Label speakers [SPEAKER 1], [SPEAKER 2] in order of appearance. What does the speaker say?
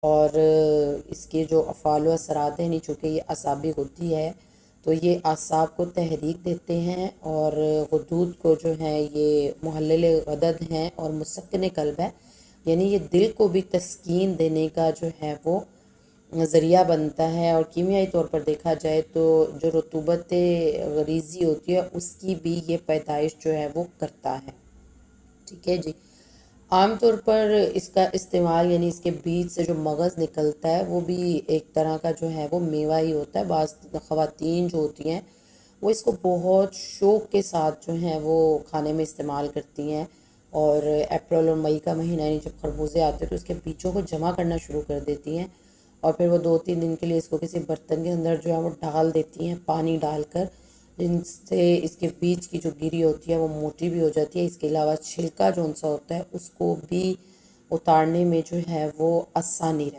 [SPEAKER 1] और इसके जो अफ़ाल व असरात हैं, चूँकि ये असाबी होती है तो ये आसाब को तहरीक देते हैं, और गुदूद को जो है ये मुहल्लिल गदद हैं और मुसक्किन कल्ब है, यानी ये दिल को भी तस्कीन देने का जो है वो ज़रिया बनता है। और कीमियाई तौर पर देखा जाए तो जो रतूबत गरीज़ी होती है उसकी भी ये पैदाइश जो है वो करता है। ठीक है जी। आम तौर पर इसका इस्तेमाल, यानी इसके बीज से जो मगज़ निकलता है वो भी एक तरह का जो है वो मेवा ही होता है। बाज़ ख़वातीन जो होती हैं वो इसको बहुत शौक़ के साथ जो है वो खाने में इस्तेमाल करती हैं, और अप्रैल और मई का महीना यानी जब खरबूजे आते हैं तो इसके बीजों को जमा करना शुरू कर देती हैं, और फिर वो 2-3 दिन के लिए इसको किसी बर्तन के अंदर जो है वो डाल देती हैं पानी डालकर, जिनसे इसके बीज की जो गिरी होती है वो मोटी भी हो जाती है। इसके अलावा छिलका जो सा होता है उसको भी उतारने में जो है वो आसानी रहती है।